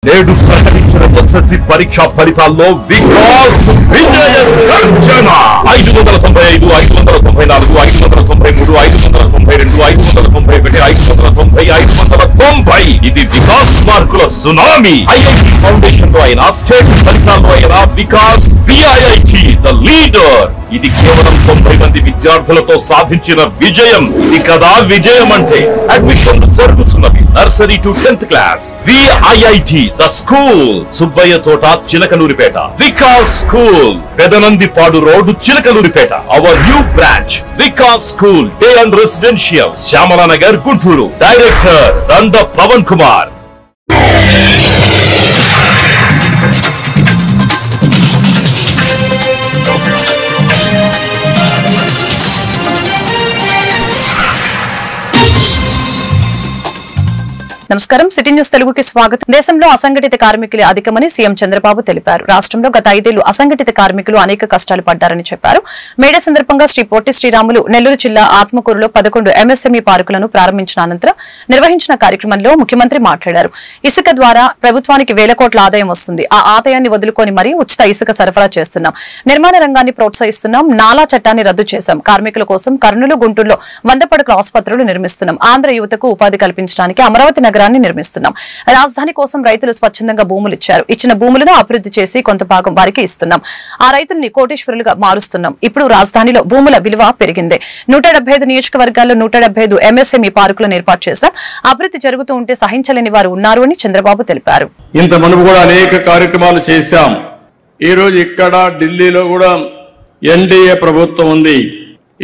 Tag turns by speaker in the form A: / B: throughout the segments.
A: నేడు ప్రకటించిన ఎస్ఎస్సి పరీక్షా ఫలితాల్లో వికాస్ విజయ గర్జన 595, 594, 593, 592, 591, 590. ఇది వికాస్ మార్కుల సునామీ. ఐఐటి ఫౌండేషన్ లో అయినా, స్టేట్ ఫలితాల్లో అయినా వికాస్ విఐఐటి ద లీడర్. ఇది కేవలం 90 మంది విద్యార్థులతో సాధించిన విజయం. ఇది కదా విజయం అంటే. అడ్మిషన్లు జరుగుతున్నవి nursery to 10th class. VIIT the school, Subbayya Thota, Chilakaluripet. Vikas school, Pedanandipadu road, Chilakaluripet. Our new branch Vikas school day and residential, Shyamalanagar, Guntur. Director Danda Pavan Kumar.
B: నమస్కారం. సిటీ న్యూస్ తెలుగుకి స్వాగతం. దేశంలో అసంఘటిత కార్మికులు అధికమని సీఎం చంద్రబాబు తెలిపారు. రాష్ట్రంలో గత 5 ఏళ్లు అసంఘటిత కార్మికులు అనేక కష్టాలు పడ్డారని చెప్పారు. మేడే సందర్భంగా శ్రీ పొట్టి శ్రీరాములు నెల్లూరు జిల్లా ఆత్మకూరులో 11 ఎంఎస్ఎంఈ పార్కులను ప్రారంభించిన అనంతరం నిర్వహించిన కార్యక్రమంలో ముఖ్యమంత్రి మాట్లాడారు. ఇసుక ద్వారా ప్రభుత్వానికి వేల కోట్ల ఆదాయం వస్తుంది. ఆ ఆదాయాన్ని వదులుకొని మరీ ఉచిత ఇసుక సరఫరా చేస్తున్నాం. నిర్మాణ రంగాన్ని ప్రోత్సహిస్తున్నాం. నాలా చట్టాన్ని రద్దు చేశాం. కార్మికుల కోసం కర్నూలు, గుంటూరులో 100 పడకల ఆసుపత్రులు నిర్మిస్తున్నాం. ఆంధ్ర యువతకు ఉపాధి కల్పించడానికి అమరావతి నగరాన్ని నిర్మిస్తున్నాం. రాజధాని కోసం రైతులు స్వచ్ఛందంగా భూములు ఇచ్చారు. ఇచ్చిన భూములను అభివృద్ధి చేసి కొంత భాగం వారికి ఇస్తున్నాం. ఆ రైతుల్ని కోటీశ్వరులుగా మారుస్తున్నాం. ఇప్పుడు రాజధానిలో భూముల విలువ పెరిగింది. 175 నియోజకవర్గాల్లో 175 ఎంఎస్ఎంఈ పార్కులను ఏర్పాటు చేశాం. అభివృద్ధి జరుగుతూ ఉంటే సహించలేని వారు ఉన్నారు అని చంద్రబాబు తెలిపారు.
C: ఇంత మనము కూడా అనేక కార్యక్రమాలు చేశాం. ఈ రోజు ఇక్కడ ఢిల్లీలో కూడా ఎన్డీఏ ప్రభుత్వం ఉంది.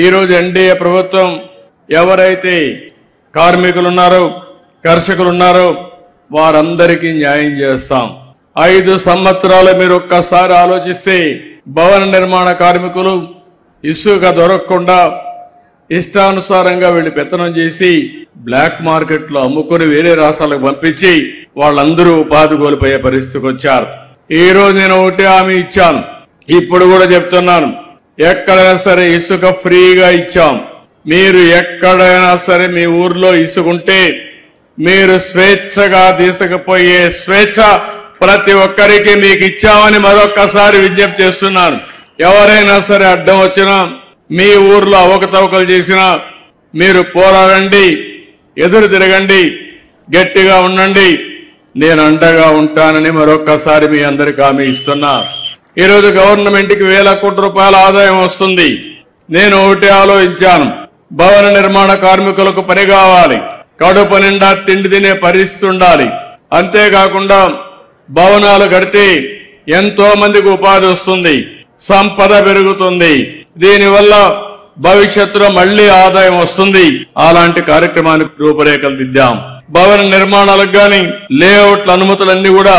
C: ఈ రోజు ఎన్డీఏ ప్రభుత్వం ఎవరైతే కార్మికులు ఉన్నారో, కర్షకులు ఉన్నారో వారందరికీ న్యాయం చేస్తాం. 5 సంవత్సరాలు మీరు ఒక్కసారి ఆలోచిస్తే భవన నిర్మాణ కార్మికులు ఇసుక దొరకకుండా ఇష్టానుసారంగా వీళ్ళు పెత్తనం చేసి బ్లాక్ మార్కెట్ లో అమ్ముకుని వేరే రాష్ట్రాలకు పంపించి వాళ్ళందరూ ఉపాధి కోల్పోయే పరిస్థితికి వచ్చారు. ఈ రోజు నేను ఒకటి హామీ ఇచ్చాను, ఇప్పుడు కూడా చెప్తున్నాను, ఎక్కడైనా సరే ఇసుక ఫ్రీగా ఇచ్చాం. మీరు ఎక్కడైనా సరే మీ ఊర్లో ఇసుకుంటే మీరు స్వేచ్ఛగా తీసుకుపోయే స్వేచ్ఛ ప్రతి ఒక్కరికి మీకు ఇచ్చామని మరొక్కసారి విజ్ఞప్తి చేస్తున్నాను. ఎవరైనా సరే అడ్డం వచ్చినా, మీ ఊర్లో అవకతవకలు చేసినా మీరు పోరాడండి, ఎదురు తిరగండి, గట్టిగా ఉండండి, నేను అండగా ఉంటానని మరొక్కసారి మీ అందరికి హామీ ఇస్తున్నా. ఈరోజు గవర్నమెంట్ కి వేల కోట్ల రూపాయల ఆదాయం వస్తుంది. నేను ఒకటి ఆలోచించాను, భవన నిర్మాణ కార్మికులకు పని కావాలి, కడుపు నిండా తిండి తినే పరిస్థితి ఉండాలి. అంతేకాకుండా భవనాలు కడితే ఎంతో మందికి ఉపాధి వస్తుంది, సంపద పెరుగుతుంది, దీనివల్ల భవిష్యత్తులో మళ్లీ ఆదాయం వస్తుంది. అలాంటి కార్యక్రమానికి రూపురేఖలు దిద్దాం. భవన నిర్మాణాలకు గాని లేఅవుట్ల అనుమతులన్నీ కూడా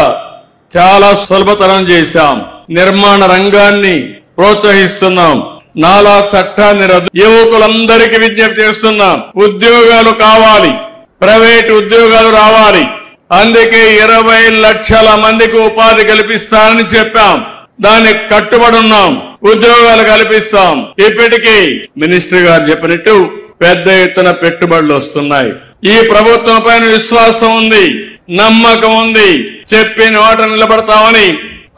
C: చాలా సులభతరం చేశాం. నిర్మాణ రంగాన్ని ప్రోత్సహిస్తున్నాం. నాలా చట్టాన్ని రద్దు. యువకులందరికీ విజ్ఞప్తి చేస్తున్నాం, ఉద్యోగాలు కావాలి, ప్రైవేట్ ఉద్యోగాలు రావాలి. అందుకే 20 లక్షల మందికి ఉపాధి కల్పిస్తానని చెప్పాం. దానికి కట్టుబడి ఉన్నాం. ఉద్యోగాలు కల్పిస్తాం. ఇప్పటికీ మినిస్టర్ గారు చెప్పినట్టు పెద్ద ఎత్తున పెట్టుబడులు వస్తున్నాయి. ఈ ప్రభుత్వం పైన విశ్వాసం ఉంది, నమ్మకం ఉంది. చెప్పిన మాట నిలబడతామని,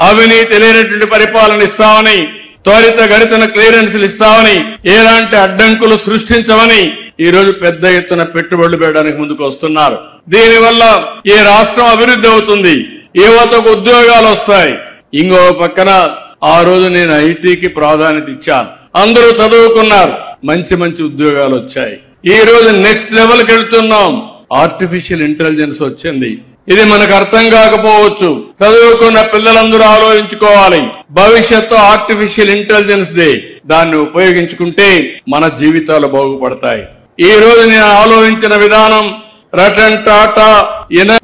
C: అవినీతి లేనటువంటి పరిపాలన ఇస్తామని, త్వరిత గడితన క్లియరెన్స్లు ఇస్తామని, ఎలాంటి అడ్డంకులు సృష్టించమని ఈ రోజు పెద్ద ఎత్తున పెట్టుబడులు పెట్టడానికి ముందుకు వస్తున్నారు. దీనివల్ల ఈ రాష్ట్రం అభివృద్ధి అవుతుంది, యువతకు ఉద్యోగాలు వస్తాయి. ఇంకో పక్కన ఆ రోజు నేను ఐటీకి ప్రాధాన్యత ఇచ్చాను. అందరూ చదువుకున్నారు, మంచి మంచి ఉద్యోగాలు వచ్చాయి. ఈ రోజు నెక్స్ట్ లెవెల్కి వెళ్తున్నాం. ఆర్టిఫిషియల్ ఇంటెలిజెన్స్ వచ్చింది. ఇది మనకు అర్థం కాకపోవచ్చు. చదువుకున్న పిల్లలందరూ ఆలోచించుకోవాలి. భవిష్యత్తు ఆర్టిఫిషియల్ ఇంటెలిజెన్స్ దే. దాన్ని ఉపయోగించుకుంటే మన జీవితాలు బాగుపడతాయి. ఈ రోజు నేను ఆలోచించిన విధానం రతన్ టాటా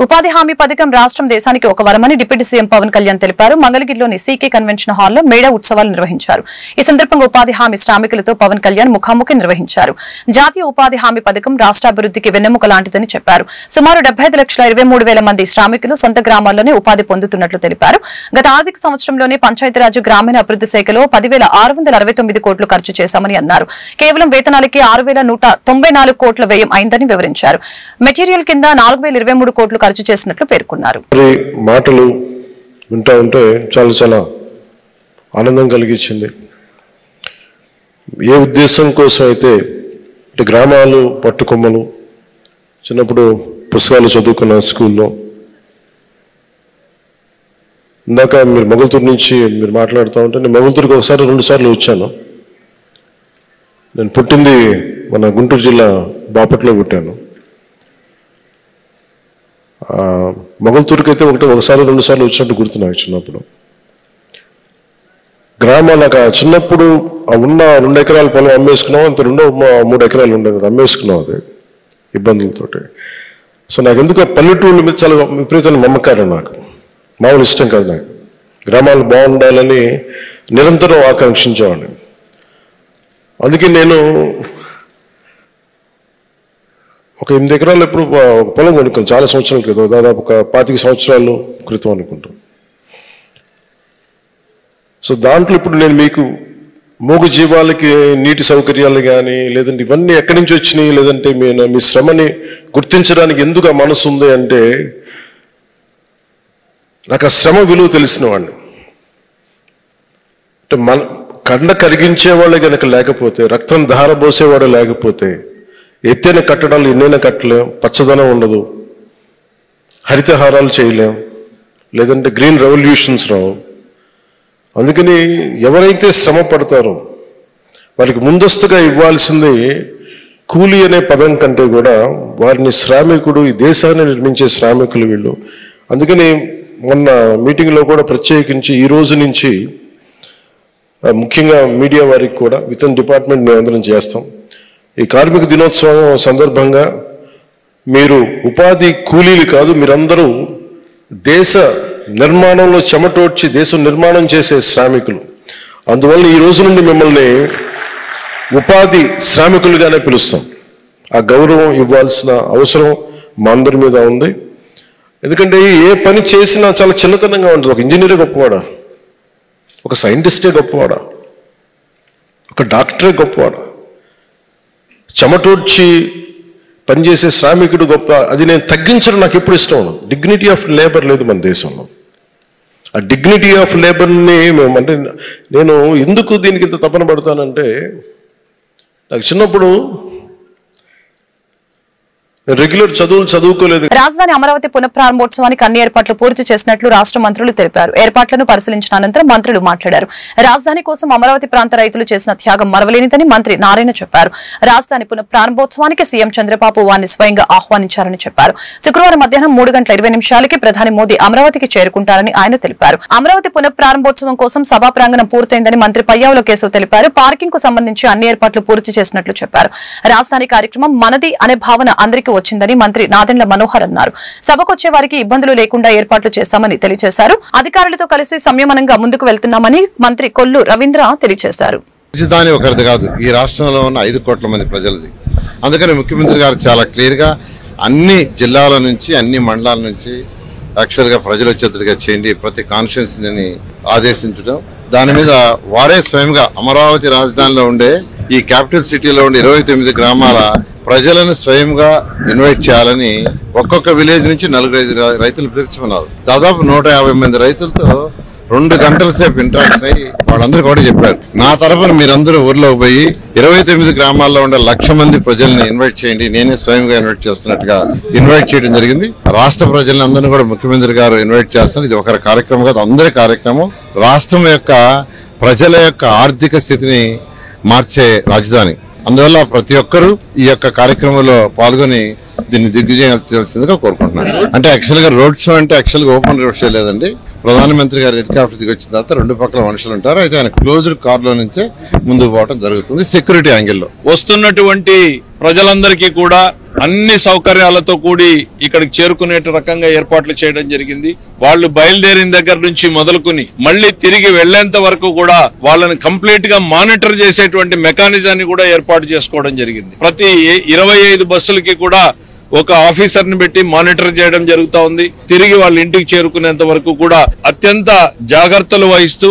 B: ఉపాధి హామీ పథకం రాష్ట్రం దేశానికి ఒక వరమని డిప్యూటీ సీఎం పవన్ కళ్యాణ్ తెలిపారు. మంగళగిరిలోని సీకే కన్వెన్షన్ హాల్లో మేడా ఉత్సవాలు నిర్వహించారు. ఈ సందర్భంగా ఉపాధి హామీ శ్రామికులతో పవన్ కళ్యాణ్ ముఖాముఖి నిర్వహించారు. జాతీయ ఉపాధి హామీ పథకం రాష్ట్రాభివృద్ధికి వెన్నెముక లాంటిదని చెప్పారు. సుమారు 75,23,000 మంది శ్రామికులు సొంత గ్రామాల్లోనే ఉపాధి పొందుతున్నట్లు తెలిపారు. గత ఆర్థిక సంవత్సరంలోనే పంచాయతీరాజ్ గ్రామీణ అభివృద్ధి శాఖలో 10,669 కోట్లు ఖర్చు చేశామని అన్నారు. కేవలం వేతనాలకి 6,194 కోట్ల వ్యయం అయిందని వివరించారు. మెటీరియల్ మెటీరియల్ కింద 4023 కోట్లు ఖర్చు చేసినట్లు పేర్కొన్నారు.
D: మాటలు వింటా ఉంటే చాలా ఆనందం కలిగించింది. ఏ ఉద్దేశం కోసం అయితే గ్రామాలు పట్టుకొమ్మలు చిన్నప్పుడు పుస్తకాలు చదువుకున్న స్కూల్లో, ఇందాక మీరు మొగల్తూరు నుంచి మీరు మాట్లాడుతూ ఉంటే నేను మొగల్తూరుకి 1-2 సార్లు వచ్చాను. నేను పుట్టింది మన గుంటూరు జిల్లా బాపట్లో పుట్టాను. మొగల్తూరుకి అయితే 1-2 సార్లు వచ్చినట్టు గుర్తు నాకు చిన్నప్పుడు. గ్రామాలకు చిన్నప్పుడు ఉన్న 2 ఎకరాల పొలం అమ్మేసుకున్నాం, అంత 3 ఎకరాలు ఉండేది కదా, అమ్మేసుకున్నాం అది ఇబ్బందులతోటి. సో నాకు ఎందుకు పల్లెటూళ్ళ మీద చాలా విపరీతమైన నమ్మకాలు, నాకు మామూలు ఇష్టం కాదు. నాకు గ్రామాలు బాగుండాలని నిరంతరం ఆకాంక్షించేవాడిని. అందుకే నేను ఒక 8 ఎకరాలు ఎప్పుడు పొలం కొనుక్కాను చాలా సంవత్సరాల క్రితం, దాదాపు ఒక 25 సంవత్సరాల క్రితం అనుకుంటాను. సో దాంట్లో ఇప్పుడు నేను మీకు మూగ జీవాలకి నీటి సౌకర్యాలు కానీ, లేదంటే ఇవన్నీ ఎక్కడి నుంచి వచ్చినాయి, లేదంటే మీ శ్రమని గుర్తించడానికి ఎందుకు ఆ మనసు ఉంది అంటే, నాకు ఆ శ్రమ విలువ తెలిసిన వాడిని. అంటే కండ కరిగించేవాళ్ళే కనుక లేకపోతే, రక్తం ధారబోసేవాడు లేకపోతే, ఎత్తైన కట్టడాలు ఎన్నైనా కట్టలేం, పచ్చదనం ఉండదు, హరితహారాలు చేయలేం, లేదంటే గ్రీన్ రెవల్యూషన్స్ రావు. అందుకని ఎవరైతే శ్రమ పడతారో వారికి ముందస్తుగా ఇవ్వాల్సింది కూలి అనే పదం కంటే కూడా వారిని శ్రామికుడు, ఈ దేశాన్ని నిర్మించే శ్రామికులు వీళ్ళు. అందుకని మొన్న మీటింగ్లో కూడా ప్రత్యేకించి ఈ రోజు నుంచి ముఖ్యంగా మీడియా వారికి కూడా విత్ ఇన్ డిపార్ట్మెంట్ మేమందరం చేస్తాం. ఈ కార్మిక దినోత్సవం సందర్భంగా మీరు ఉపాధి కూలీలు కాదు, మీరందరూ దేశ నిర్మాణంలో చెమటోడ్చి దేశం నిర్మాణం చేసే శ్రామికులు. అందువల్ల ఈ రోజు నుండి మిమ్మల్ని ఉపాధి శ్రామికులుగానే పిలుస్తాం. ఆ గౌరవం ఇవ్వాల్సిన అవసరం మా అందరి మీద ఉంది. ఎందుకంటే ఏ పని చేసినా చాలా చిన్నతనంగా ఉంటుంది. ఒక ఇంజనీరే గొప్పవాడా, ఒక సైంటిస్టే గొప్పవాడా, ఒక డాక్టరే గొప్పవాడా, చెమటోడ్చి పనిచేసే శ్రామికుడు గొప్ప, అది నేను తగ్గించడం నాకు ఎప్పుడు ఇష్టం ఉండదు. డిగ్నిటీ ఆఫ్ లేబర్ లేదు మన దేశంలో. ఆ డిగ్నిటీ ఆఫ్ లేబర్ని అంటే నేను ఎందుకు దీనికి ఇంత తపన పడతానంటే, నాకు చిన్నప్పుడు రెగ్యులర్ చదువుకోలేదు.
B: రాజధాని అమరావతి పునఃప్రారంభోత్సవానికి అన్ని ఏర్పాట్లు పూర్తి చేసినట్లు రాష్ట్ర మంత్రులు తెలిపారు. ఏర్పాట్లను పరిశీలించిన అనంతరం మంత్రులు మాట్లాడారు. రాజధాని కోసం అమరావతి ప్రాంత రైతులు చేసిన త్యాగం మరవలేనిదని మంత్రి నారాయణ చెప్పారు. రాజధాని పునఃప్రారంభోత్సవానికి సీఎం చంద్రబాబు వారిని స్వయంగా ఆహ్వానించారని చెప్పారు. శుక్రవారం మధ్యాహ్నం 3:20 ప్రధాని మోదీ అమరావతికి చేరుకుంటారని ఆయన తెలిపారు. అమరావతి పునఃప్రారంభోత్సవం కోసం సభా ప్రాంగణం పూర్తయిందని మంత్రి పయ్యావుల కేశవ్ తెలిపారు. పార్కింగ్ కు సంబంధించి అన్ని ఏర్పాట్లు పూర్తి చేసినట్లు చెప్పారు. రాజధాని కార్యక్రమం మనది అనే భావన అందరికీ వచ్చిందని మంత్రి నాదెండ్ల మనోహర్ అన్నారు. సభకొచ్చే వారికి ఇబ్బందులు లేకుండా ఏర్పాట్లు చేశామని తెలియజేశారు. అధికారులతో కలిసి సంయమనంగా ముందుకు వెళ్తున్నామని మంత్రి కొల్లు రవీంద్ర తెలియజేశారు.
E: రాజధాని ఒకరిది కాదు, ఈ రాష్ట్రంలో ఉన్న 5 కోట్ల మంది ప్రజలది. అందుకని ముఖ్యమంత్రి గారు చాలా క్లియర్ గా అన్ని జిల్లాల నుంచి, అన్ని మండలాల నుంచి యాక్చువల్ గా ప్రజలు వచ్చేట్టుగా చేయండి, ప్రతి కాన్స్టిట్యున్సీని ఆదేశించడం. దాని మీద వారే స్వయంగా అమరావతి రాజధానిలో ఉండే ఈ క్యాపిటల్ సిటీలో ఉండే 29 గ్రామాల ప్రజలను స్వయంగా ఇన్వైట్ చేయాలని ఒక్కొక్క విలేజ్ నుంచి 4-5 రైతులు పిలుచుకున్నారు. దాదాపు 150 మంది రైతులతో 2 గంటల సేపు ఇంటరాక్షన్ అయ్యి వాళ్ళందరూ కూడా చెప్పారు, నా తరఫున మీరందరూ ఊర్లోకి పోయి 29 గ్రామాల్లో ఉండే 1,00,000 మంది ప్రజల్ని ఇన్వైట్ చేయండి, నేనే స్వయంగా ఇన్వైట్ చేస్తున్నట్టుగా ఇన్వైట్ చేయడం జరిగింది. రాష్ట్ర ప్రజలను అందరినీ కూడా ముఖ్యమంత్రి గారు ఇన్వైట్ చేస్తున్నారు. ఇది ఒకరి కార్యక్రమం కాదు, అందరి కార్యక్రమం. రాష్ట్రం యొక్క ప్రజల యొక్క ఆర్థిక స్థితిని మార్చే రాజధాని. అందువల్ల ప్రతి ఒక్కరూ ఈ యొక్క కార్యక్రమంలో పాల్గొని దీన్ని దిగ్విజయం చేయాల్సిందిగా కోరుకుంటున్నాను. అంటే యాక్చువల్ గా రోడ్ షో అంటే యాక్చువల్ గా ఓపెన్ రోడ్ షో లేదండి. ప్రధానమంత్రి గారు హెలికాప్టర్ దిగి వచ్చిన తర్వాత 2 పక్కల మనుషులు ఉంటారు. అయితే ఆయన క్లోజ్డ్ కార్ లో నుంచే ముందుకు పోవడం జరుగుతుంది సెక్యూరిటీ యాంగిల్లో.
C: వస్తున్నటువంటి ప్రజలందరికీ కూడా అన్ని సౌకర్యాలతో కూడి ఇక్కడికి చేరుకునే రకంగా ఏర్పాట్లు చేయడం జరిగింది. వాళ్ళు బయలుదేరిన దగ్గర నుంచి మొదలుకుని మళ్లీ తిరిగి వెళ్లేంత వరకు కూడా వాళ్ళని కంప్లీట్ గా మానిటర్ చేసేటువంటి మెకానిజాన్ని కూడా ఏర్పాటు చేసుకోవడం జరిగింది. ప్రతి 25 బస్సులకి కూడా ఒక ఆఫీసర్ ని పెట్టి మానిటర్ చేయడం జరుగుతా ఉంది. తిరిగి వాళ్ళ ఇంటికి చేరుకునేంత వరకు కూడా అత్యంత జాగ్రత్తలు వహిస్తూ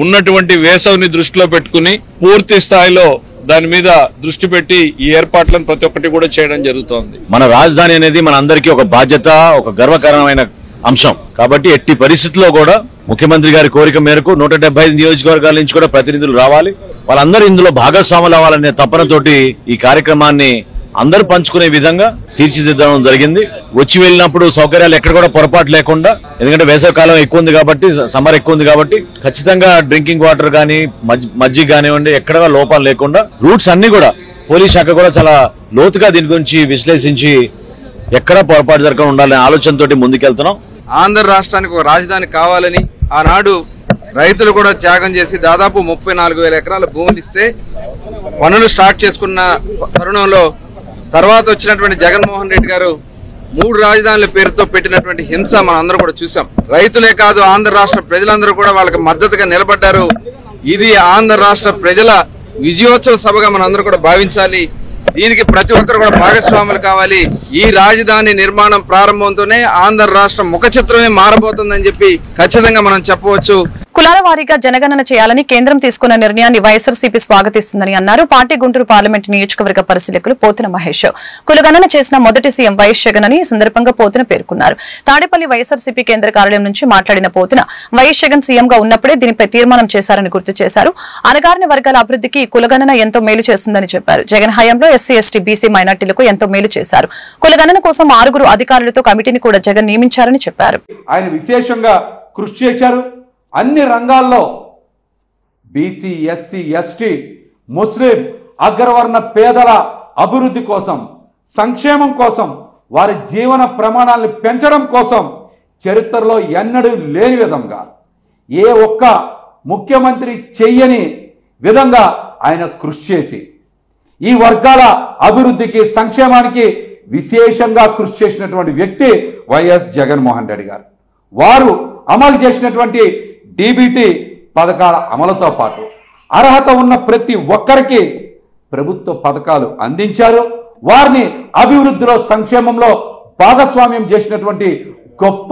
C: ఉన్నటువంటి వేసవిని దృష్టిలో పెట్టుకుని పూర్తి స్థాయిలో దాని మీద దృష్టి పెట్టి ఈ ఏర్పాట్లను ప్రతి ఒక్కటి కూడా చేయడం జరుగుతోంది.
A: మన రాజధాని అనేది మన అందరికీ ఒక బాధ్యత, ఒక గర్వకారణమైన అంశం. కాబట్టి ఎట్టి పరిస్థితుల్లో కూడా ముఖ్యమంత్రి గారి కోరిక మేరకు 175 నియోజకవర్గాల నుంచి కూడా ప్రతినిధులు రావాలి, వాళ్ళందరూ ఇందులో భాగస్వాములు అవ్వాలనే తపనతోటి ఈ కార్యక్రమాన్ని అందరూ పంచుకునే విధంగా తీర్చిదిద్దడం జరిగింది. వచ్చి వెళ్ళినప్పుడు సౌకర్యాలు ఎక్కడ కూడా పొరపాటు లేకుండా, ఎందుకంటే వేసవి కాలం ఎక్కువ ఉంది కాబట్టి, సమ్మర్ ఎక్కువ ఉంది కాబట్టి ఖచ్చితంగా డ్రింకింగ్ వాటర్ గానీ మజ్జిగ కానివ్వండి ఎక్కడ లోపం లేకుండా రూట్స్ అన్ని కూడా పోలీస్ శాఖ కూడా చాలా లోతుగా దీని గురించి విశ్లేషించి ఎక్కడా పొరపాటు జరగకుండా ఉండాలనే ఆలోచనతోటి ముందుకెళ్తున్నాం.
F: ఆంధ్ర రాష్ట్రానికి ఒక రాజధాని కావాలని ఆనాడు రైతులు కూడా త్యాగం చేసి దాదాపు 34,000 ఎకరాల భూములు ఇస్తే పనులు స్టార్ట్ చేసుకున్న తరుణంలో తర్వాత వచ్చినటువంటి జగన్మోహన్ రెడ్డి గారు 3 రాజధానుల పేరుతో పెట్టినటువంటి హింస మనం అందరూ కూడా చూసాం. రైతులే కాదు ఆంధ్ర రాష్ట్ర ప్రజలందరూ కూడా వాళ్ళకి మద్దతుగా నిలబడ్డారు. ఇది ఆంధ్ర రాష్ట్ర ప్రజల విజయోత్సవ సభగా మనం అందరూ కూడా భావించాలి. దీనికి ప్రతి ఒక్కరు కూడా భాగస్వాములు కావాలి. ఈ రాజధాని నిర్మాణం ప్రారంభంతోనే ఆంధ్ర రాష్ట్రం ముఖ చిత్రమే మారబోతుందని చెప్పి ఖచ్చితంగా మనం చెప్పవచ్చు.
B: కులాల వారీగా జనగణన చేయాలని కేంద్రం తీసుకున్న నిర్ణయాన్ని వైఎస్ఆర్సీపీ స్వాగతిస్తుందని అన్నారు పార్టీ గుంటూరు పార్లమెంట్ నియోజకవర్గ పరిశీలకులు పోతిన మహేష్. కులగణన చేసిన మొదటి సీఎం వైఎస్ జగన్ అని ఈ సందర్భంగా పోతిన పేర్కొన్నారు. తాడేపల్లి వైఎస్ఆర్సీపీ కేంద్ర కార్యాలయం నుంచి మాట్లాడిన పోతిన వైఎస్ జగన్ సీఎంగా ఉన్నప్పుడే దీనిపై తీర్మానం చేశారని గుర్తు చేశారు. అణగారిన వర్గాల అభివృద్ధికి కులగణన ఎంతో మేలు చేస్తుందని చెప్పారు. జగన్ హయాంలో ఎస్సీ, ఎస్టీ, బీసీ మైనార్టీలకు ఎంతో మేలు చేశారు. కులగణన కోసం 6 అధికారులతో కమిటీని కూడా జగన్ నియమించారని చెప్పారు.
G: ఆయన విశేషంగా కృషి చేశారు. అన్ని రంగాల్లో బీసీ, ఎస్సీ, ఎస్టీ, ముస్లిం, అగ్రవర్ణ పేదల అభివృద్ధి కోసం, సంక్షేమం కోసం, వారి జీవన ప్రమాణాలను పెంచడం కోసం చరిత్రలో ఎన్నడూ లేని విధంగా ఏ ఒక్క ముఖ్యమంత్రి చెయ్యని విధంగా ఆయన కృషి చేసి ఈ వర్గాల అభివృద్ధికి, సంక్షేమానికి విశేషంగా కృషి చేసినటువంటి వ్యక్తి వైఎస్ జగన్మోహన్ రెడ్డి గారు. వారు అమలు చేసినటువంటి డీబీటీ పథకాల అమలుతో పాటు అర్హత ఉన్న ప్రతి ఒక్కరికి ప్రభుత్వ పథకాలు అందించారు. వారిని అభివృద్ధిలో, సంక్షేమంలో భాగస్వామ్యం చేసినటువంటి గొప్ప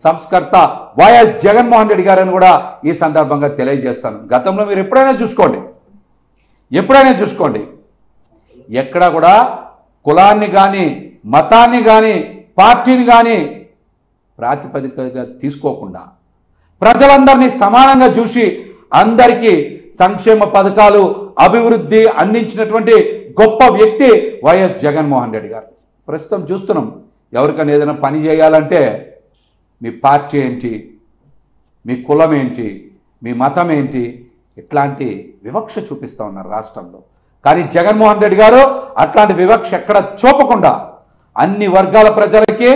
G: సంస్కర్త వైఎస్ జగన్మోహన్ రెడ్డి గారని కూడా ఈ సందర్భంగా తెలియజేస్తాను. గతంలో మీరు ఎప్పుడైనా చూసుకోండి ఎక్కడా కూడా కులాన్ని కానీ, మతాన్ని కానీ, పార్టీని కానీ ప్రాతిపదికగా తీసుకోకుండా ప్రజలందరినీ సమానంగా చూసి అందరికీ సంక్షేమ పథకాలు, అభివృద్ధి అందించినటువంటి గొప్ప వ్యక్తి వైఎస్ జగన్మోహన్ రెడ్డి గారు. ప్రస్తుతం చూస్తున్నాం, ఎవరికైనా ఏదైనా పని చేయాలంటే మీ పార్టీ ఏంటి, మీ కులం ఏంటి, మీ మతం ఏంటి, ఇట్లాంటి వివక్ష చూపిస్తూ ఉన్నారు రాష్ట్రంలో. కానీ జగన్మోహన్ రెడ్డి గారు అట్లాంటి వివక్ష ఎక్కడ చూపకుండా అన్ని వర్గాల ప్రజలకి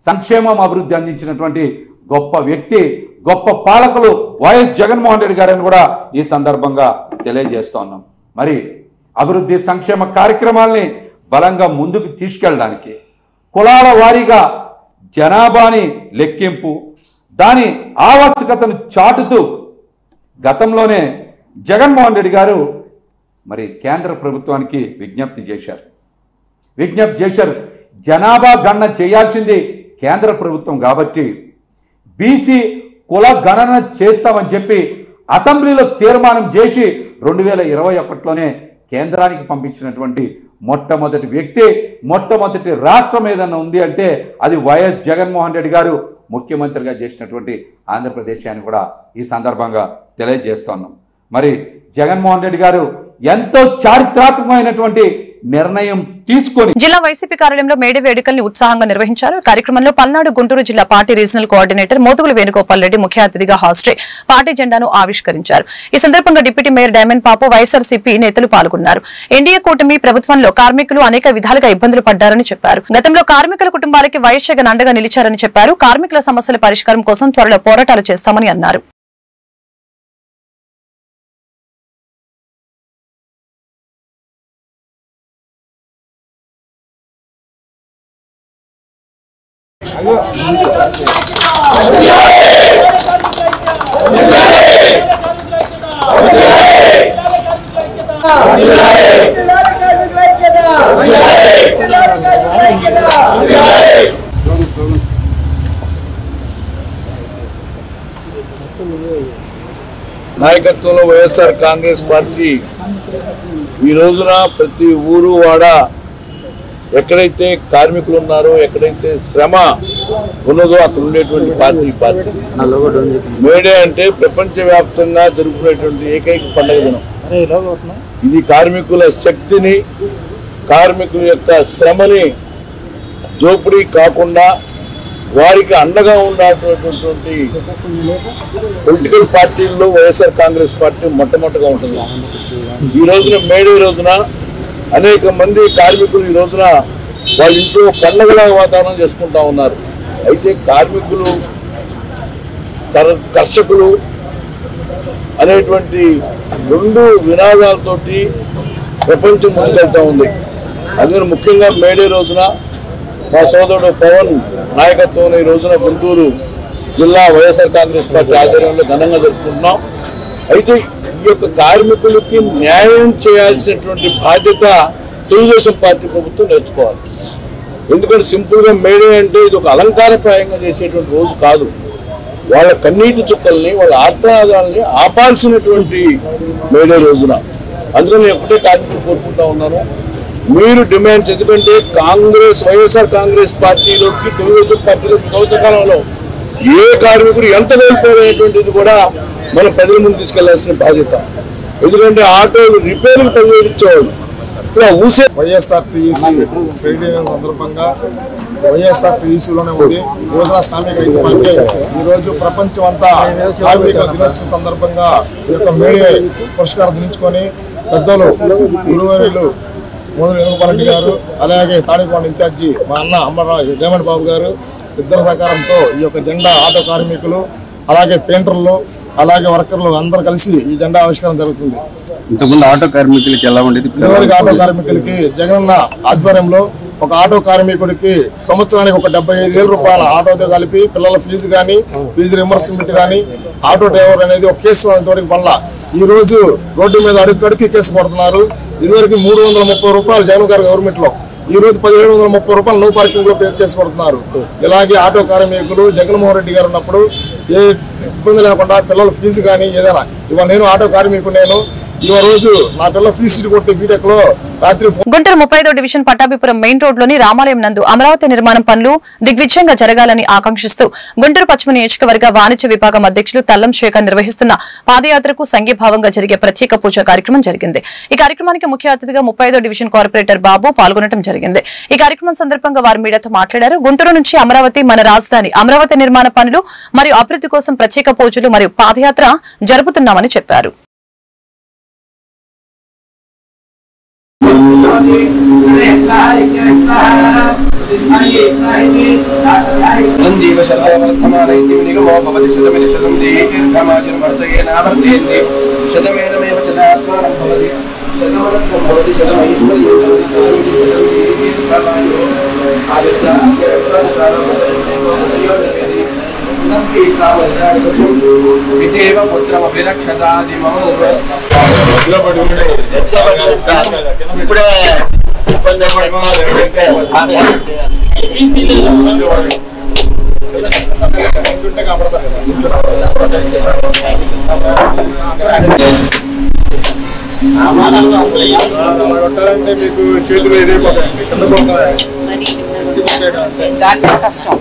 G: సంక్షేమం, అభివృద్ధి అందించినటువంటి గొప్ప వ్యక్తి, గొప్ప పాలకులు వైఎస్ జగన్మోహన్ రెడ్డి గారని కూడా ఈ సందర్భంగా తెలియజేస్తూ ఉన్నాం. మరి అభివృద్ధి, సంక్షేమ కార్యక్రమాల్ని బలంగా ముందుకు తీసుకెళ్ళడానికి కులాల వారీగా జనాభాని లెక్కింపు, దాని ఆవశ్యకతను చాటుతూ గతంలోనే జగన్మోహన్ రెడ్డి గారు మరి కేంద్ర ప్రభుత్వానికి విజ్ఞప్తి చేశారు. జనాభా గణన చేయాల్సింది కేంద్ర ప్రభుత్వం కాబట్టి బీసీ కుల గణన చేస్తామని చెప్పి అసెంబ్లీలో తీర్మానం చేసి 2021లోనే కేంద్రానికి పంపించినటువంటి మొట్టమొదటి వ్యక్తి, మొట్టమొదటి రాష్ట్రం ఏదన్నా ఉంది అంటే అది వైఎస్ జగన్మోహన్ రెడ్డి గారు ముఖ్యమంత్రిగా చేసినటువంటి ఆంధ్రప్రదేశ్ అని కూడా ఈ సందర్భంగా తెలియజేస్తున్నాం. మరి జగన్మోహన్ రెడ్డి గారు ఎంతో చారిత్రాత్మకమైనటువంటి నిర్ణయం తీసుకొని
B: జిల్లా వైసీపీ కార్యాలయంలో మేడే వేడుకల్ని ఉత్సాహంగా నిర్వహించారు. కార్యక్రమంలో పల్నాడు గుంటూరు జిల్లా party regional coordinator Mothugula Venugopal Reddy ముఖ్య అతిథిగా హాజరై పార్టీ జెండాను ఆవిష్కరించారు. ఈ సందర్భంగా డిప్యూటీ మేయర్ డైమండ్ పాపు, వైఎస్ఆర్సీపీ నేతలు పాల్గొన్నారు. ఎన్డీఏ కూటమి ప్రభుత్వంలో కార్మికులు అనేక విధాలుగా ఇబ్బందులు పడ్డారని చెప్పారు. గతంలో కార్మికుల కుటుంబాలకి వైఎస్ జగన్ అండగా నిలిచారని చెప్పారు. కార్మికుల సమస్యల పరిష్కారం కోసం త్వరలో పోరాటాలు చేస్తామని అన్నారు.
H: నాయకత్వంలో వైఎస్ఆర్ కాంగ్రెస్ పార్టీ ఈ రోజున ప్రతి ఊరు వాడ ఎక్కడైతే కార్మికులు ఉన్నారో ఎక్కడైతే శ్రమ ఉన్నదో అక్కడ ఉండేటువంటి పార్టీ మేడే అంటే ప్రపంచవ్యాప్తంగా జరుపుకునేటువంటి ఏకైక పండుగ దినం. ఇది కార్మికుల శక్తిని కార్మికుల యొక్క శ్రమని దోపిడీ కాకుండా వారికి అండగా ఉన్నటువంటి పొలిటికల్ పార్టీల్లో వైఎస్ఆర్ కాంగ్రెస్ పార్టీ మొట్టమొదటిగా ఉంటుంది. ఈ రోజున మేడే రోజున అనేక మంది కార్మికులు ఈ రోజున వాళ్ళ ఇంట్లో పండగల వాతావరణం చేసుకుంటా ఉన్నారు. అయితే కార్మికులు కర్షకులు అనేటువంటి రెండు వినాదాలతోటి ప్రపంచం ముందుకెళ్తా ఉంది. అందుకని ముఖ్యంగా మేడే రోజున మా సోదరుడు పవన్ నాయకత్వంలో ఈ రోజున గుంటూరు జిల్లా వైఎస్ఆర్ కాంగ్రెస్ పార్టీ ఆధ్వర్యంలో ఘనంగా జరుపుకుంటున్నాం. అయితే ఈ యొక్క కార్మికులకి న్యాయం చేయాల్సినటువంటి బాధ్యత తెలుగుదేశం పార్టీ ప్రభుత్వం నేర్చుకోవాలి. ఎందుకంటే సింపుల్గా మేడే అంటే ఇది ఒక అలంకారప్రాయంగా చేసేటువంటి రోజు కాదు. వాళ్ళ కన్నీటి చుక్కల్ని వాళ్ళ ఆర్తనాదాలని ఆపాల్సినటువంటి మేడే రోజున. అందుకని నేను ఒకటే కార్మికులు కోరుకుంటా ఉన్నాను, మీరు డిమాండ్స్, ఎందుకంటే వైఎస్ఆర్ కాంగ్రెస్ పార్టీలోకి తెలుగుదేశం పార్టీలోకి సంవత్సర కాలంలో ఏ కార్మికుడు ఎంత వెళ్ళిపోయేటువంటిది కూడా మనం ప్రజల ముందు తీసుకెళ్లాల్సిన బాధ్యత. ఎందుకంటే ఆటోలు రిపేర్లు పనిచేయించేవాళ్ళు ఇప్పుడు ఊసే
I: వైఎస్ఆర్టీసీ ట్రేడ్ యూనియన్ సందర్భంగా వైఎస్ఆర్టీసీలోనే ఉంది. యువజన శ్రామిక రైతు పార్టీ ఈరోజు ప్రపంచం అంతా కార్మికుల దినోత్సవం సందర్భంగా ఈ యొక్క మేడే పురస్కారం దించుకొని పెద్దలు గురువారీలు మోదీ వెనుకపారెడ్డి గారు, అలాగే తాడేపల్లి ఇన్ఛార్జి మా అన్న అమ్మరావు రేమండ్ బాబు గారు ఇద్దరు సహకారంతో ఈ యొక్క జెండా ఆటో కార్మికులు, అలాగే పెయింటర్లు, అలాగే వర్కర్లు అందరూ కలిసి ఈ జెండా ఆవిష్కరణ జరుగుతుంది.
C: ఇంతకుముందు ఆటో కార్మికులకి ఎలా ఉండేది?
I: ఇదివరకు ఆటో కార్మికులకి జగనన్న ఆధ్వర్యంలో ఒక ఆటో కార్మికుడికి సంవత్సరానికి ఒక 75,000 రూపాయల ఆటోతో కలిపి పిల్లల ఫీజు కానీ ఫీజు రిమర్స్మెంట్ కానీ ఆటో డ్రైవర్ అనేది ఒక కేసు ఇంతవరకు వల్ల ఈ రోజు రోడ్డు మీద అడుగు కేసు పడుతున్నారు. ఇదివరకు 330 రూపాయలు జగన్ గారు గవర్నమెంట్ లో, ఈ రోజు 1730 రూపాయలు నో పార్కింగ్ లో కేసు పడుతున్నారు. ఇలాగే ఆటో కార్మికులు జగన్మోహన్ రెడ్డి గారు ఉన్నప్పుడు ఏ ఇబ్బంది లేకుండా పిల్లల ఫీజు కానీ ఏదైనా, ఇవాళ నేను ఆటో కార్మికుడు, నేను ఈ రోజు నా పిల్లల ఫీజు కొడితే బీటెక్ లో రాత్రి.
B: గుంటూరు 35వ డివిజన్ పట్టాభిపురం మెయిన్ రోడ్లోని రామాలయం నందు అమరావతి నిర్మాణం పనులు దిగ్విజయంగా జరగాలని ఆకాంక్షిస్తూ గుంటూరు పశ్చిమ నియోజకవర్గ వాణిజ్య విభాగం అధ్యక్షులు తల్లం శేఖర్ నిర్వహిస్తున్న పాదయాత్రకు సంఘీభావంగా జరిగే ప్రత్యేక పూజ కార్యక్రమం జరిగింది. ఈ కార్యక్రమానికి ముఖ్య అతిథిగా 35వ డివిజన్ కార్పొరేటర్ బాబు పాల్గొనడం జరిగింది. ఈ కార్యక్రమం సందర్భంగా వారు మీడియాతో మాట్లాడారు. గుంటూరు నుంచి అమరావతి మన రాజధాని, అమరావతి నిర్మాణ పనులు మరియు అభివృద్ధి కోసం ప్రత్యేక పూజలు మరియు పాదయాత్ర జరుపుతున్నామని చెప్పారు.
F: సంజీవ శతవర్ధమానైతి నిగమో భవతి శతమితి శతం దీర్ఘమాజుర్వర్తయేనావర్తయంతి శతమేనమేవ శతాత్మానం భవతి శతమరత్వం భవతి శతమైశ్వర్యం భవతి శతమితి శతం దీర్ఘమాయు విదేవ పుత్రమపి రక్షతాదిమౌ.
E: ఇప్పుడే
I: కొట్టాలంటే మీకు చేతులు ఇదైపోతాయండి, కింద పోతాయి,
B: కష్టం.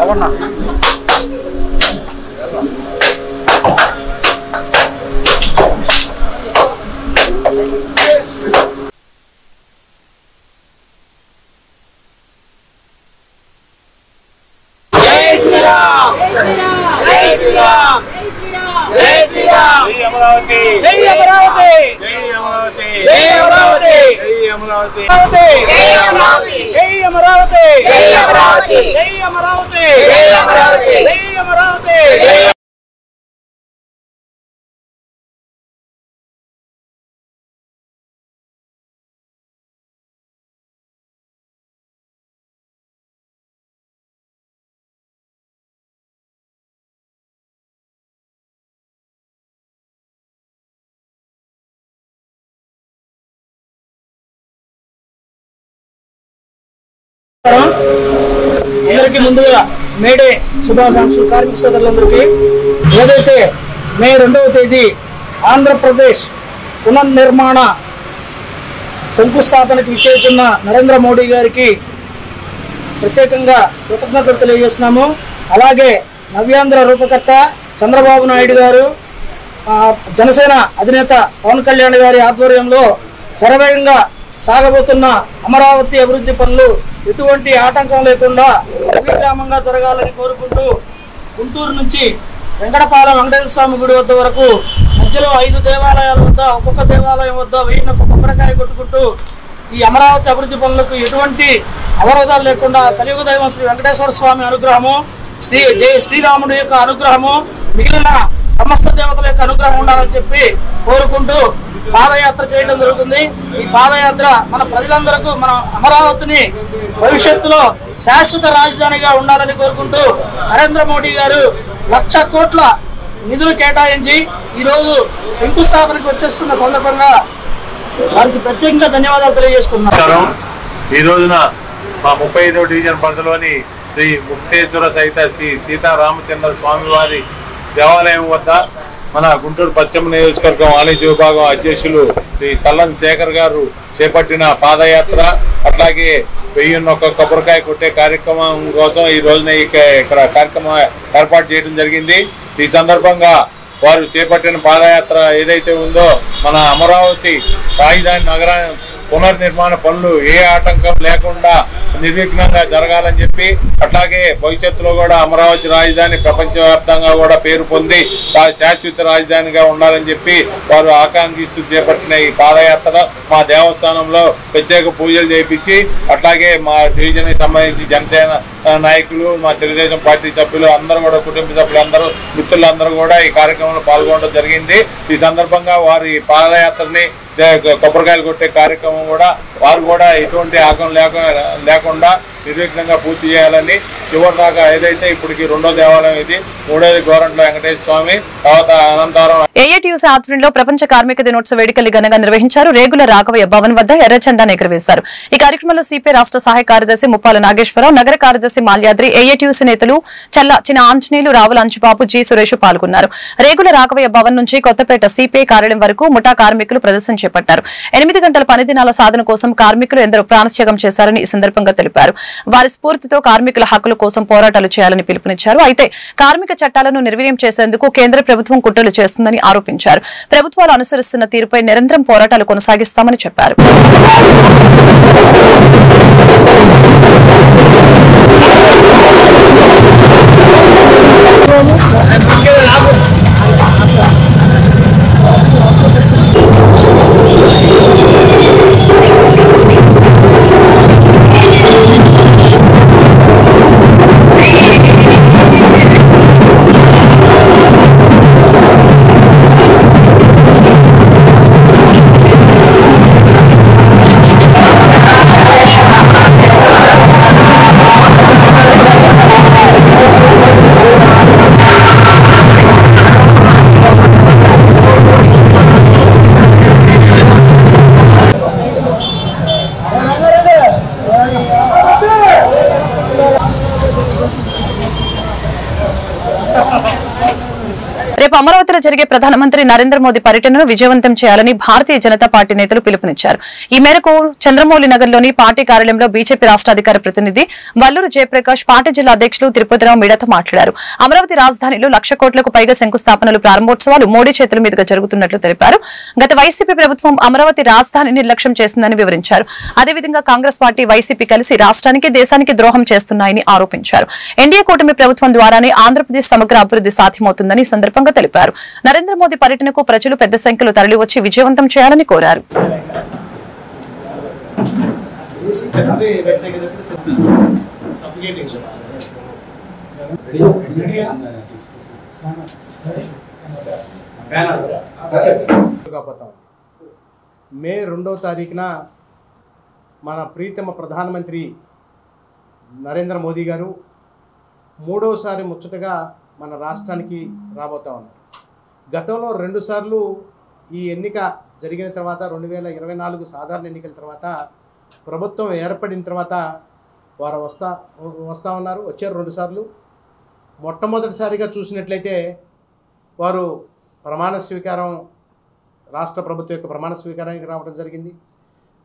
F: అవునా అమరావతి.
J: అందరికీ ముందుగా మేడే శుభాకాంక్షలు కార్మిక సోదరులందరికీ. ఏదైతే మే 2వ తేదీ ఆంధ్రప్రదేశ్ పునర్నిర్మాణ శంకుస్థాపనకు ఇచ్చేస్తున్న నరేంద్ర మోడీ గారికి ప్రత్యేకంగా కృతజ్ఞతలు తెలియజేస్తున్నాము. అలాగే నవ్యాంధ్ర రూపకర్త చంద్రబాబు నాయుడు గారు, జనసేన అధినేత పవన్ కళ్యాణ్ గారి ఆధ్వర్యంలో శరవేగంగా సాగబోతున్న అమరావతి అభివృద్ధి పనులు ఎటువంటి ఆటంకం లేకుండా నిర్విరామంగా జరగాలని కోరుకుంటూ గుంటూరు నుంచి వెంకటపాలెం వెంకటేశ్వర స్వామి గుడి వద్ద వరకు మధ్యలో 5 దేవాలయాల వద్ద ఒక్కొక్క దేవాలయం వద్ద 1000 కొబ్బరికాయ కొట్టుకుంటూ ఈ అమరావతి అభివృద్ధి పనులకు ఎటువంటి అవరోధాలు లేకుండా కలియుగ దైవం శ్రీ వెంకటేశ్వర స్వామి అనుగ్రహము, శ్రీరాముడి యొక్క అనుగ్రహము, మిగిలిన సమస్త దేవతల యొక్క అనుగ్రహం ఉండాలని చెప్పి కోరుకుంటూ పాదయాత్ర చేయడం జరుగుతుంది. ఈ పాదయాత్ర మన ప్రజలందరికీ మన అమరావతిని భవిష్యత్తులో శాశ్వత రాజధానిగా ఉండాలని కోరుకుంటూ నరేంద్ర మోడీ గారు 1,00,000 కోట్ల నిధులు కేటాయించి ఈరోజు శంకుస్థాపనకు వచ్చేస్తున్న సందర్భంగా వారికి ప్రత్యేకంగా ధన్యవాదాలు తెలియజేసుకున్నాను.
K: ఈ రోజున మా 35వ డివిజన్ పరిధిలోని శ్రీ ముక్తేశ్వర సహిత శ్రీ సీతారామచంద్ర స్వామి వారి దేవాలయం వద్ద మన గుంటూరు పశ్చిమ నియోజకవర్గం వాణిజ్య విభాగం అధ్యక్షులు శ్రీ కల్లం శేఖర్ గారు చేపట్టిన పాదయాత్ర, అట్లాగే 1001 కొబ్బరికాయ కొట్టే కార్యక్రమం కోసం ఈ రోజున ఇక్కడ కార్యక్రమం ఏర్పాటు చేయడం జరిగింది. ఈ సందర్భంగా వారు చేపట్టిన పాదయాత్ర ఏదైతే ఉందో మన అమరావతి రాజధాని నగరాన్ని పునర్నిర్మాణ పనులు ఏ ఆటంకం లేకుండా నిర్విఘ్నంగా జరగాలని చెప్పి, అట్లాగే భవిష్యత్తులో కూడా అమరావతి రాజధాని ప్రపంచవ్యాప్తంగా కూడా పేరు పొంది శాశ్వత రాజధానిగా ఉండాలని చెప్పి వారు ఆకాంక్షిస్తూ చేపట్టిన ఈ పాదయాత్ర మా దేవస్థానంలో ప్రత్యేక పూజలు చేయించి, అట్లాగే మా డివిజన్కి సంబంధించి జనసేన నాయకులు, మా తెలుగుదేశం పార్టీ సభ్యులు అందరూ కూడా, కుటుంబ సభ్యులందరూ, మిత్రులందరూ కూడా ఈ కార్యక్రమంలో పాల్గొనడం జరిగింది. ఈ సందర్భంగా వారి పాదయాత్రని కొబ్బరికాయలు కొట్టే కార్యక్రమం కూడా వారు కూడా ఎటువంటి ఆగం లేకుండా నిర్విఘ్నంగా పూర్తి చేయాలని, చివరిదాకా ఏదైతే ఇప్పటికి 2వ దేవాలయం ఇది, 3వది గోరంట్ల వెంకటేశ్వర స్వామి, తర్వాత అనంతరం
B: ఏఐటీయూసీ ఆధ్వర్యంలో ప్రపంచ కార్మిక దినోత్సవ వేడుకలు ఘనంగా నిర్వహించారు. రేగుల రాఘవయ్య భవన్ వద్ద ఎర్రజెండాను ఎగురవేశారు. ఈ కార్యక్రమంలో సిపిఐ రాష్ట్ర సహాయ కార్యదర్శి ముప్పాల నాగేశ్వరరావు, నగర కార్యదర్శి మాల్యాద్రి, ఏఐటీయూసీ నేతలు చిన్న ఆంజనేయులు, రావుల అంచుబాబు, జి సురేష్ పాల్గొన్నారు. రేగుల రాఘవయ్య భవన్ నుంచి కొత్తపేట సిపిఐ కార్యాలయం వరకు ముఠా కార్మికులు ప్రదర్శన చేపట్టారు. 8 గంటల పని దినాల సాధన కోసం కార్మికులు ఎందరో ప్రాణత్యాగం చేశారని ఈ సందర్భంగా తెలిపారు. వారి స్ఫూర్తితో కార్మికుల హక్కుల కోసం పోరాటాలు చేయాలని పిలుపునిచ్చారు. అయితే కార్మిక చట్టాలను నిర్వీర్యం చేసేందుకు కేంద్ర ప్రభుత్వం కుట్రలు చేస్తుందని ఆరోపించారు. ప్రభుత్వాలు అనుసరిస్తున్న తీరుపై నిరంతరం పోరాటాలు కొనసాగిస్తామని చెప్పారు. రేపు అమరావతిలో జరిగే ప్రధానమంత్రి నరేంద్ర మోదీ పర్యటనను విజయవంతం చేయాలని భారతీయ జనతా పార్టీ నేతలు పిలుపునిచ్చారు. ఈ మేరకు చంద్రమౌళి నగర్ లోని పార్టీ కార్యాలయంలో బీజేపీ రాష్ట్ర అధికార ప్రతినిధి వల్లూరు జయప్రకాష్, పార్టీ జిల్లా అధ్యక్షులు తిరుపతిరావు మీడియాతో మాట్లాడారు. అమరావతి రాజధానిలో 1,00,000 కోట్లకు పైగా శంకుస్థాపనలు, ప్రారంభోత్సవాలు మోడీ చేతుల మీదుగా జరుగుతున్నట్లు తెలిపారు. గత వైసీపీ ప్రభుత్వం అమరావతి రాజధానిని నిర్లక్ష్యం చేసిందని వివరించారు. అదేవిధంగా కాంగ్రెస్ పార్టీ, వైసీపీ కలిసి రాష్ట్రానికి, దేశానికి ద్రోహం చేస్తున్నాయని ఆరోపించారు. ఎన్డీఏ కూటమి ప్రభుత్వం ద్వారానే ఆంధ్రప్రదేశ్ సమగ్ర అభివృద్ధి సాధ్యమవుతుందని ఈ సందర్భంగా తెలిపారు. నరేంద్ర మోదీ పర్యటనకు ప్రజలు పెద్ద సంఖ్యలో తరలివచ్చి విజయవంతం చేయాలని కోరారు.
L: మే 2వ తారీఖున మన ప్రీతమ ప్రధానమంత్రి నరేంద్ర మోదీ గారు 3వసారి ముచ్చటగా మన రాష్ట్రానికి రాబోతా ఉన్నారు. గతంలో 2 సార్లు ఈ ఎన్నిక జరిగిన తర్వాత 2024 సాధారణ ఎన్నికల తర్వాత ప్రభుత్వం ఏర్పడిన తర్వాత వారు వస్తూ ఉన్నారు, వచ్చారు 2 సార్లు. మొట్టమొదటిసారిగా చూసినట్లయితే వారు ప్రమాణ స్వీకారం, రాష్ట్ర ప్రభుత్వం యొక్క ప్రమాణ స్వీకారానికి రావడం జరిగింది.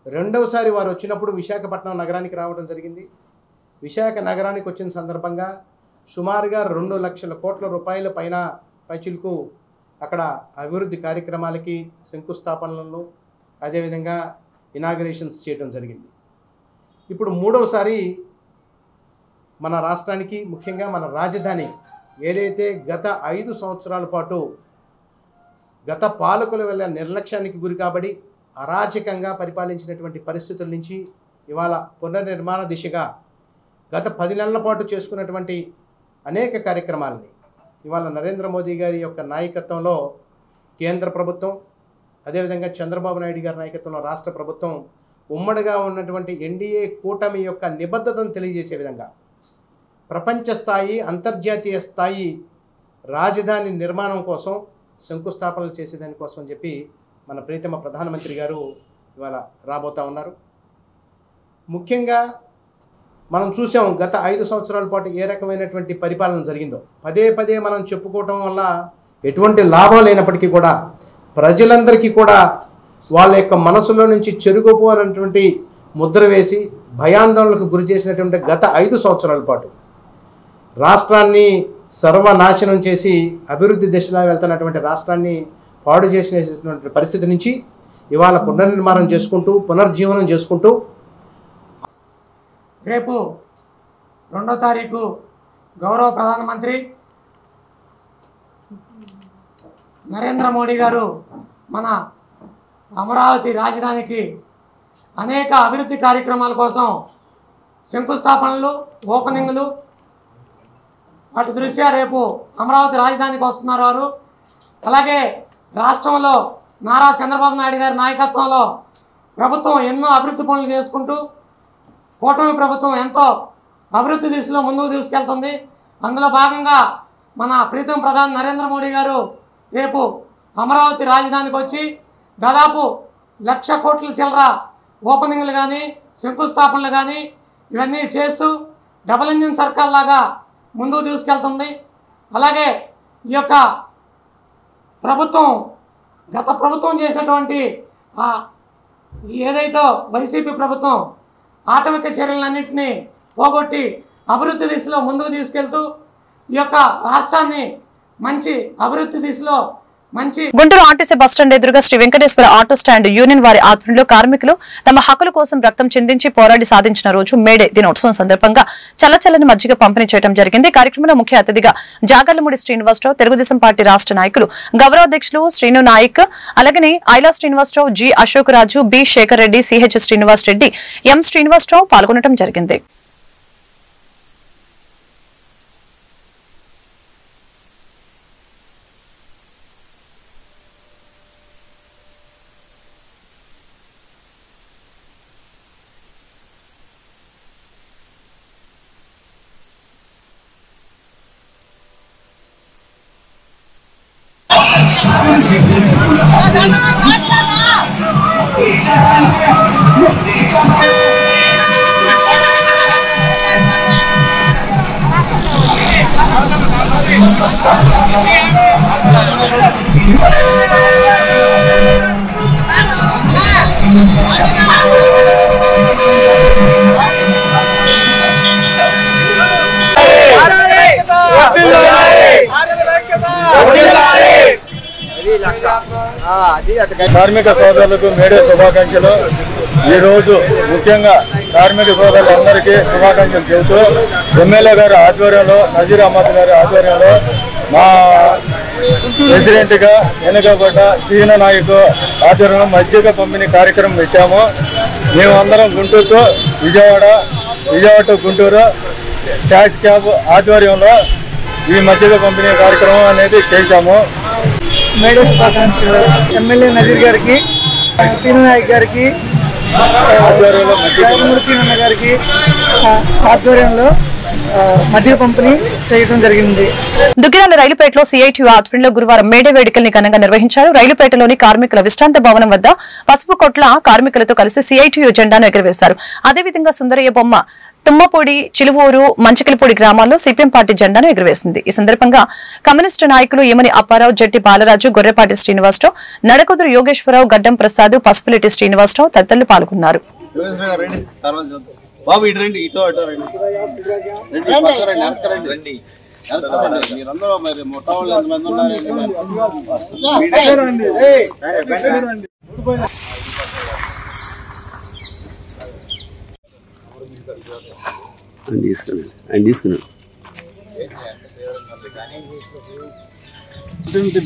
L: రెండవసారి వారు వచ్చినప్పుడు విశాఖపట్నం నగరానికి రావడం జరిగింది. విశాఖ నగరానికి వచ్చిన సందర్భంగా సుమారుగా 2 లక్షల కోట్ల రూపాయల పైన పైచిలకు అక్కడ అభివృద్ధి కార్యక్రమాలకి శంకుస్థాపనలను అదేవిధంగా ఇనాగరేషన్స్ చేయడం జరిగింది. ఇప్పుడు మూడవసారి మన రాష్ట్రానికి, ముఖ్యంగా మన రాజధాని ఏదైతే గత 5 సంవత్సరాల పాటు గత పాలకుల వల్ల నిర్లక్ష్యానికి గురి కాబడి అరాచకంగా పరిపాలించినటువంటి పరిస్థితుల నుంచి ఇవాళ పునర్నిర్మాణ దిశగా గత 10 నెలల పాటు చేసుకున్నటువంటి అనేక కార్యక్రమాలని ఇవాళ నరేంద్ర మోదీ గారి యొక్క నాయకత్వంలో కేంద్ర ప్రభుత్వం, అదేవిధంగా చంద్రబాబు నాయుడు గారి నాయకత్వంలో రాష్ట్ర ప్రభుత్వం ఉమ్మడిగా ఉన్నటువంటి ఎన్డీఏ కూటమి యొక్క నిబద్ధతను తెలియజేసే విధంగా ప్రపంచ స్థాయి, అంతర్జాతీయ స్థాయి రాజధాని నిర్మాణం కోసం శంకుస్థాపనలు చేసేదానికోసం అని చెప్పి మన ప్రీతమ ప్రధానమంత్రి గారు ఇవాళ రాబోతూ ఉన్నారు. ముఖ్యంగా మనం చూసాం గత 5 సంవత్సరాల పాటు ఏ రకమైనటువంటి పరిపాలన జరిగిందో. పదే మనం చెప్పుకోవటం వల్ల ఎటువంటి లాభం లేనప్పటికీ కూడా ప్రజలందరికీ కూడా వాళ్ళ యొక్క మనసులో నుంచి చెరుకుపోవాలన్నటువంటి ముద్ర వేసి భయాందోళనకు గురి చేసినటువంటి గత 5 సంవత్సరాల పాటు రాష్ట్రాన్ని సర్వనాశనం చేసి అభివృద్ధి దిశలో వెళ్తున్నటువంటి రాష్ట్రాన్ని పాడు చేసినటువంటి పరిస్థితి నుంచి ఇవాళ పునర్నిర్మాణం చేసుకుంటూ, పునర్జీవనం చేసుకుంటూ
M: రేపు 2వ తారీఖు గౌరవ ప్రధానమంత్రి నరేంద్ర మోడీ గారు మన అమరావతి రాజధానికి అనేక అభివృద్ధి కార్యక్రమాల కోసం శంకుస్థాపనలు, ఓపెనింగ్లు, వాటి దృష్ట్యా రేపు అమరావతి రాజధానికి వస్తున్నారు వారు. అలాగే రాష్ట్రంలో నారా చంద్రబాబు నాయుడు గారి నాయకత్వంలో ప్రభుత్వం ఎన్నో అభివృద్ధి పనులు చేసుకుంటూ కూటమి ప్రభుత్వం ఎంతో అభివృద్ధి దిశలో ముందుకు తీసుకెళ్తుంది. అందులో భాగంగా మన ప్రీతం ప్రధాని నరేంద్ర మోడీ గారు రేపు అమరావతి రాజధానికి వచ్చి దాదాపు 1,00,000 కోట్ల చిల్లర ఓపెనింగ్లు కానీ, శంకుస్థాపనలు కానీ ఇవన్నీ చేస్తూ డబుల్ ఇంజిన్ సర్కార్ లాగా ముందుకు తీసుకెళ్తుంది. అలాగే ఈ యొక్క ప్రభుత్వం గత ప్రభుత్వం చేసినటువంటి ఏదైతే వైసీపీ ప్రభుత్వం ఆటవిక చర్యలన్నింటినీ పోగొట్టి అభివృద్ధి దిశలో ముందుకు తీసుకెళ్తూ ఈ యొక్క రాష్ట్రాన్ని మంచి అభివృద్ధి దిశలో
B: గుంటూరు ఆర్టీసీ బస్టాండ్ ఎదురుగా Shri Venkateswara auto stand union వారి ఆధ్వర్యంలో కార్మికులు తమ హక్కుల కోసం రక్తం చిందించి పోరాడి సాధించిన రోజు మేడే దినోత్సవం సందర్భంగా చల్లచల్లని మజ్జిగ పంపిణీ చేయడం జరిగింది. కార్యక్రమంలో ముఖ్య అతిథిగా జాగర్లమూడి శ్రీనివాసరావు, తెలుగుదేశం పార్టీ రాష్ట్ర నాయకులు గౌరవాధ్యక్షులు శ్రీను నాయక్, అలాగనే ఐలా శ్రీనివాసరావు, జి అశోక్ రాజు, బి శేఖర్ రెడ్డి, సిహెచ్ శ్రీనివాస్ రెడ్డి, ఎం శ్రీనివాసరావు పాల్గొనడం జరిగింది.
N: కార్మిక సోదరులకు మేడే శుభాకాంక్షలు. ఈ రోజు ముఖ్యంగా కార్మిక సోదరులందరికీ శుభాకాంక్షలు చేస్తూ ఎమ్మెల్యే గారి ఆధ్వర్యంలో, నజీర్ అహ్మద్ గారి ఆధ్వర్యంలో మా ప్రెసిడెంట్ గా ఎన్నికబడ్డ సీన నాయక్ ఆధ్వర్యంలో మజ్జిగ పంపిణీ కార్యక్రమం పెట్టాము. మేమందరం Guntur Vijayawada to Guntur tax cab ఆధ్వర్యంలో ఈ మజ్జిగ పంపిణీ కార్యక్రమం అనేది చేశాము.
O: మేడే శుభాకాంక్షలు ఎమ్మెల్యే నజీర్ గారికి, సీన నాయక్ గారికి, సీనన్న గారికి ఆధ్వర్యంలో మజ్జిగ పంపిణీ చేయడం జరిగింది.
B: దుగ్గిరాల రైలుపేటలో సిఐటియు ఆధ్వర్యంలో గురువారం మేడే వేడుకల్ని ఘనంగా నిర్వహించారు. రైలుపేటలోని కార్మికుల విశ్రాంత భవనం వద్ద పసుపు కొట్ల కార్మికులతో కలిసి సిఐటియు జెండాను ఎగురవేశారు. అదేవిధంగా సుందరయ్య బొమ్మ తుమ్మపూడి, చిలువూరు, మంచికలపూడి గ్రామాల్లో సిపిఎం పార్టీ జెండాను ఎగురవేసింది. ఈ సందర్భంగా కమ్యూనిస్టు నాయకులు యమని అప్పారావు, జట్టి బాలరాజు, గొర్రెపాటి శ్రీనివాసరావు, నడకుదురు యోగేశ్వరరావు, గడ్డం ప్రసాద్, పసుపులెట్టి శ్రీనివాసరావు తదితరులు పాల్గొన్నారు.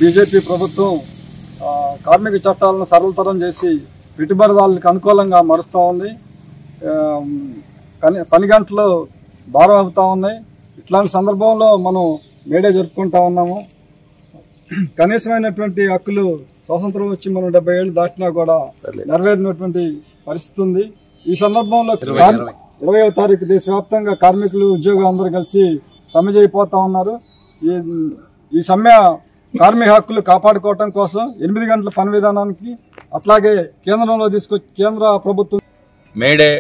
N: బీజేపీ ప్రభుత్వం కార్మిక చట్టాలను సరళతరం చేసి పెట్టుబడిదారులకు అనుకూలంగా మారుస్తూ ఉంది. పని గంటలు భారం అవుతా ఉన్నాయి. ఇట్లాంటి సందర్భంలో మనం మేడే జరుపుకుంటా ఉన్నాము. కనీసమైనటువంటి హక్కులు స్వాతంత్రం వచ్చి మనం 70 ఏళ్ళు దాటినా కూడా నెరవేరినటువంటి పరిస్థితి ఉంది. ఈ సందర్భంలో 20వ తారీఖు దేశవ్యాప్తంగా కార్మికులు, ఉద్యోగులు అందరూ కలిసి సమ్మె చేయబోతా ఉన్నారు. ఈ సమ్మె కార్మిక హక్కులు కాపాడుకోవటం కోసం 8 గంటల పని విధానానికి, అట్లాగే కేంద్రంలో తీసుకొచ్చి కేంద్ర ప్రభుత్వం
P: మేడే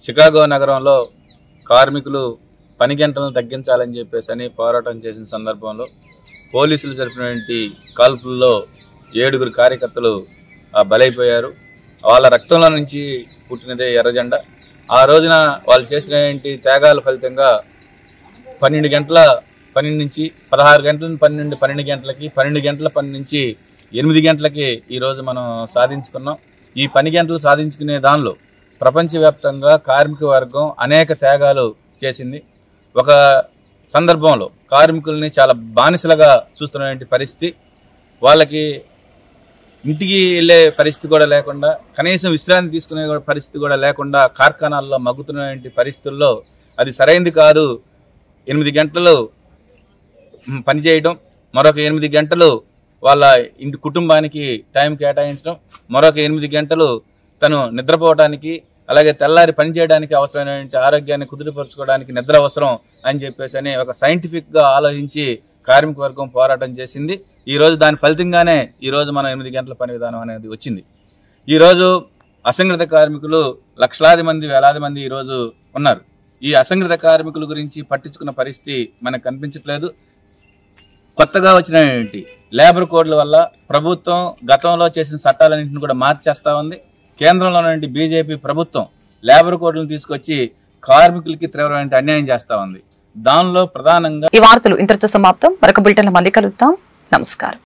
P: చికాగో నగరంలో కార్మికులు పని గంటలను తగ్గించాలని చెప్పేసి పోరాటం చేసిన సందర్భంలో పోలీసులు జరిపినటువంటి కాల్పుల్లో 7 కార్యకర్తలు బలైపోయారు. వాళ్ళ రక్తంలో నుంచి పుట్టినదే ఎర్రజెండా. ఆ రోజున వాళ్ళు చేసినటువంటి త్యాగాల ఫలితంగా 12 గంటల పని నుంచి 16 గంటల పని నుండి 12 గంటలకి, 12 గంటల పని నుంచి 8 గంటలకి ఈరోజు మనం సాధించుకున్నాం. ఈ పని గంటలు సాధించుకునే దానిలో ప్రపంచవ్యాప్తంగా కార్మిక వర్గం అనేక త్యాగాలు చేసింది. ఒక సందర్భంలో కార్మికుల్ని చాలా బానిసలుగా చూస్తున్నటువంటి పరిస్థితి, వాళ్ళకి ఇంటికి వెళ్ళే పరిస్థితి కూడా లేకుండా, కనీసం విశ్రాంతి తీసుకునే పరిస్థితి కూడా లేకుండా కార్ఖానాల్లో మగ్గుతున్నటువంటి పరిస్థితుల్లో అది సరైంది కాదు. 8 గంటలు పనిచేయడం, మరొక 8 గంటలు వాళ్ళ ఇంటి కుటుంబానికి టైం కేటాయించడం, మరొక 8 గంటలు తను నిద్రపోవడానికి, అలాగే తెల్లారి పనిచేయడానికి అవసరమైన ఆరోగ్యాన్ని కుదురుపరుచుకోవడానికి నిద్ర అవసరం అని చెప్పేసి ఒక సైంటిఫిక్గా ఆలోచించి కార్మిక వర్గం పోరాటం చేసింది. ఈరోజు దాని ఫలితంగానే ఈరోజు మనం 8 గంటల పని విధానం అనేది వచ్చింది. ఈరోజు అసంఘటిత కార్మికులు లక్షలాది మంది, వేలాది మంది ఈరోజు ఉన్నారు. ఈ అసంఘటిత కార్మికుల గురించి పట్టించుకున్న పరిస్థితి మనకు కనిపించట్లేదు. కొత్తగా వచ్చినటువంటి లేబర్ కోడ్ల వల్ల ప్రభుత్వం గతంలో చేసిన చట్టాలన్నింటినీ కూడా మార్చేస్తా ఉంది. కేంద్రంలో ఉన్నటువంటి బీజేపీ ప్రభుత్వం లేబర్ కోడ్లను తీసుకొచ్చి కార్మికులకి తీవ్రమైన అన్యాయం చేస్తా ఉంది. దానిలో ప్రధానంగా
B: ఈ వార్తలు ఇంతటితో సమాప్తం. మరొక బులెటిన్లో మళ్ళీ కలుద్దాం. నమస్కారం.